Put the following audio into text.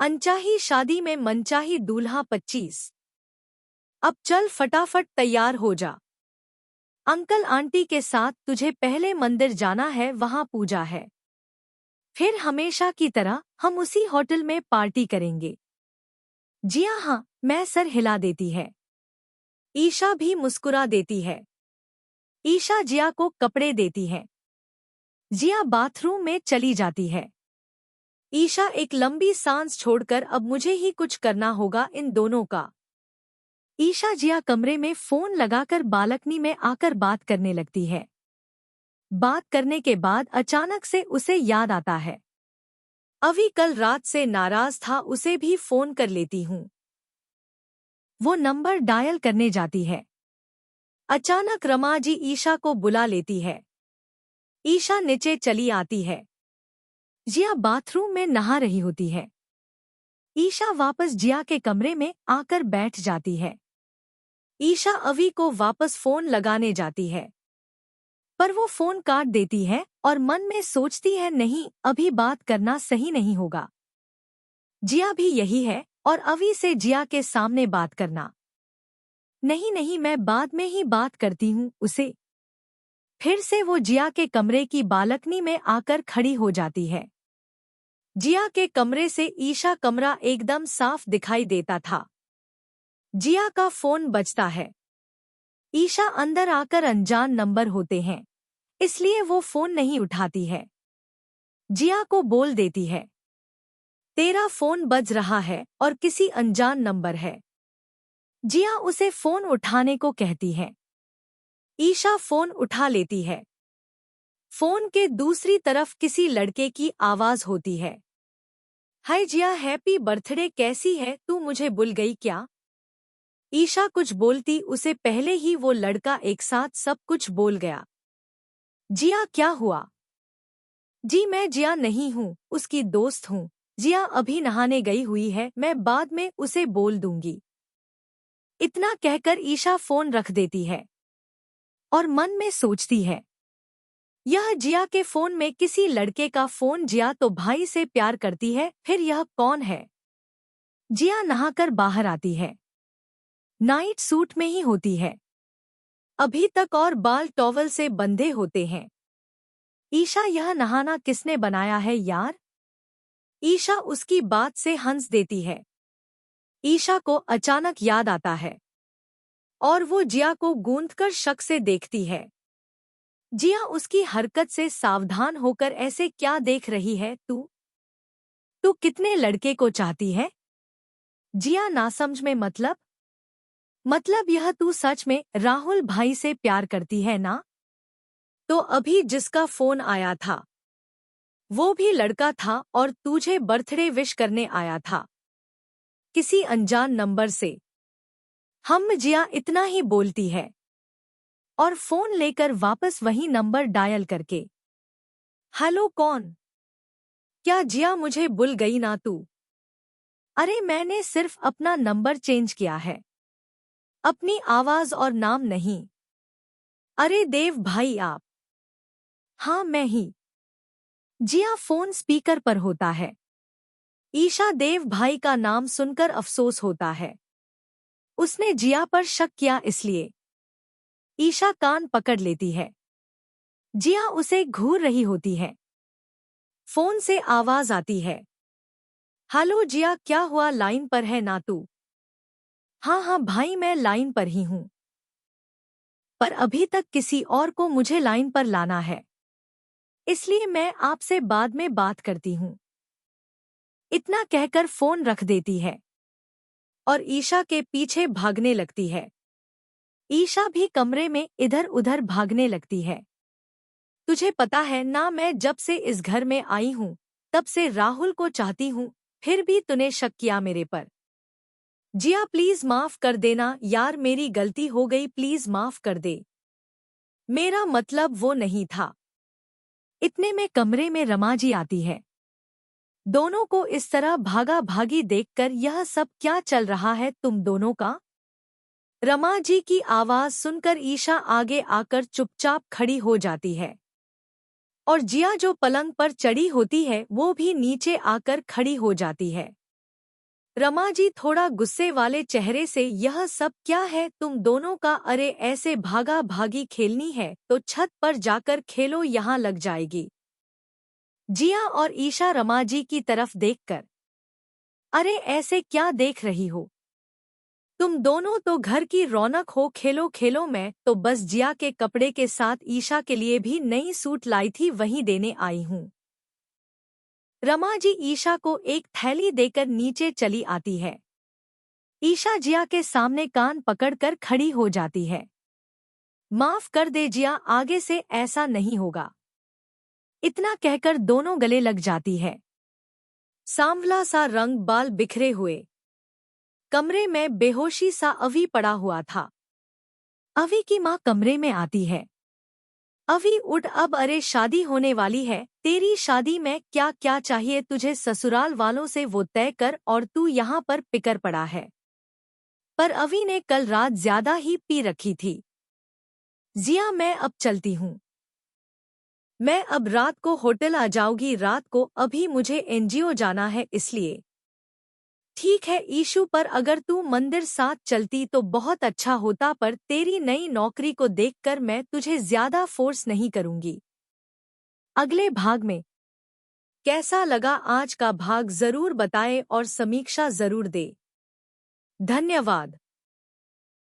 अनचाही शादी में मनचाही दूल्हा 25। अब चल फटाफट तैयार हो जा। अंकल आंटी के साथ तुझे पहले मंदिर जाना है, वहां पूजा है। फिर हमेशा की तरह हम उसी होटल में पार्टी करेंगे। जिया हाँ, मैं सर हिला देती है। ईशा भी मुस्कुरा देती है। ईशा जिया को कपड़े देती है। जिया बाथरूम में चली जाती है। ईशा एक लंबी सांस छोड़कर अब मुझे ही कुछ करना होगा इन दोनों का। ईशा जिया कमरे में फोन लगाकर बालकनी में आकर बात करने लगती है। बात करने के बाद अचानक से उसे याद आता है, अभी कल रात से नाराज था, उसे भी फोन कर लेती हूँ। वो नंबर डायल करने जाती है। अचानक रमा जी ईशा को बुला लेती है। ईशा नीचे चली आती है। जिया बाथरूम में नहा रही होती है। ईशा वापस जिया के कमरे में आकर बैठ जाती है। ईशा अवी को वापस फोन लगाने जाती है, पर वो फोन काट देती है और मन में सोचती है, नहीं, अभी बात करना सही नहीं होगा। जिया भी यही है और अवी से जिया के सामने बात करना। नहीं नहीं, मैं बाद में ही बात करती हूँ उसे। फिर से वो जिया के कमरे की बालकनी में आकर खड़ी हो जाती है। जिया के कमरे से ईशा कमरा एकदम साफ दिखाई देता था। जिया का फोन बजता है। ईशा अंदर आकर अनजान नंबर होते हैं, इसलिए वो फोन नहीं उठाती है। जिया को बोल देती है, तेरा फोन बज रहा है और किसी अनजान नंबर है। जिया उसे फोन उठाने को कहती है। ईशा फोन उठा लेती है। फोन के दूसरी तरफ किसी लड़के की आवाज होती है, हाय जिया, हैप्पी बर्थडे, कैसी है तू, मुझे भूल गई क्या? ईशा कुछ बोलती उसे पहले ही वो लड़का एक साथ सब कुछ बोल गया। जिया, क्या हुआ? जी मैं जिया नहीं हूँ, उसकी दोस्त हूँ। जिया अभी नहाने गई हुई है, मैं बाद में उसे बोल दूंगी। इतना कहकर ईशा फोन रख देती है और मन में सोचती है, यह जिया के फोन में किसी लड़के का फोन। जिया तो भाई से प्यार करती है, फिर यह कौन है? जिया नहाकर बाहर आती है। नाइट सूट में ही होती है अभी तक और बाल टॉवल से बंधे होते हैं। ईशा, यह नहाना किसने बनाया है यार? ईशा उसकी बात से हंस देती है। ईशा को अचानक याद आता है और वो जिया को गूंथकर शक से देखती है। जिया उसकी हरकत से सावधान होकर, ऐसे क्या देख रही है तू? तू कितने लड़के को चाहती है? जिया नासमझ में, मतलब यह तू सच में राहुल भाई से प्यार करती है ना? तो अभी जिसका फोन आया था वो भी लड़का था और तुझे बर्थडे विश करने आया था किसी अनजान नंबर से। हम जिया इतना ही बोलती है और फोन लेकर वापस वही नंबर डायल करके, हेलो कौन? क्या जिया, मुझे भूल गई ना तू? अरे मैंने सिर्फ अपना नंबर चेंज किया है, अपनी आवाज और नाम नहीं। अरे देव भाई आप? हाँ मैं ही। जिया फोन स्पीकर पर होता है। ईशा देव भाई का नाम सुनकर अफसोस होता है, उसने जिया पर शक किया इसलिए। ईशा कान पकड़ लेती है। जिया उसे घूर रही होती है। फोन से आवाज आती है, हेलो जिया, क्या हुआ, लाइन पर है ना तू? हाँ हाँ भाई, मैं लाइन पर ही हूँ, पर अभी तक किसी और को मुझे लाइन पर लाना है, इसलिए मैं आपसे बाद में बात करती हूँ। इतना कहकर फोन रख देती है और ईशा के पीछे भागने लगती है। ईशा भी कमरे में इधर उधर भागने लगती है। तुझे पता है ना, मैं जब से इस घर में आई हूँ तब से राहुल को चाहती हूँ, फिर भी तूने शक किया मेरे पर। जिया प्लीज माफ कर देना यार, मेरी गलती हो गई, प्लीज माफ कर दे, मेरा मतलब वो नहीं था। इतने में कमरे में रमा जी आती है। दोनों को इस तरह भागा भागी देखकर, यह सब क्या चल रहा है तुम दोनों का? रमा जी की आवाज सुनकर ईशा आगे आकर चुपचाप खड़ी हो जाती है और जिया जो पलंग पर चढ़ी होती है वो भी नीचे आकर खड़ी हो जाती है। रमा जी थोड़ा गुस्से वाले चेहरे से, यह सब क्या है तुम दोनों का? अरे ऐसे भागा भागी खेलनी है तो छत पर जाकर खेलो, यहाँ लग जाएगी। जिया और ईशा रमा जी की तरफ देखकर, अरे ऐसे क्या देख रही हो? तुम दोनों तो घर की रौनक हो, खेलो खेलो। मैं तो बस जिया के कपड़े के साथ ईशा के लिए भी नई सूट लाई थी, वहीं देने आई हूँ। रमा जी ईशा को एक थैली देकर नीचे चली आती है। ईशा जिया के सामने कान पकड़कर खड़ी हो जाती है। माफ कर दे जिया, आगे से ऐसा नहीं होगा। इतना कहकर दोनों गले लग जाती है। सांवला सा रंग, बाल बिखरे हुए, कमरे में बेहोशी सा अभी पड़ा हुआ था। अभी की माँ कमरे में आती है। अभी उठ अब, अरे शादी होने वाली है, तेरी शादी में क्या क्या चाहिए तुझे ससुराल वालों से वो तय कर, और तू यहाँ पर पिकर पड़ा है। पर अभी ने कल रात ज्यादा ही पी रखी थी। जिया मैं अब चलती हूँ। मैं अब रात को होटल आ जाऊंगी, रात को, अभी मुझे एनजीओ जाना है इसलिए। ठीक है ईशु, पर अगर तू मंदिर साथ चलती तो बहुत अच्छा होता, पर तेरी नई नौकरी को देखकर मैं तुझे ज्यादा फोर्स नहीं करूंगी। अगले भाग में कैसा लगा आज का भाग जरूर बताएं और समीक्षा जरूर दे। धन्यवाद।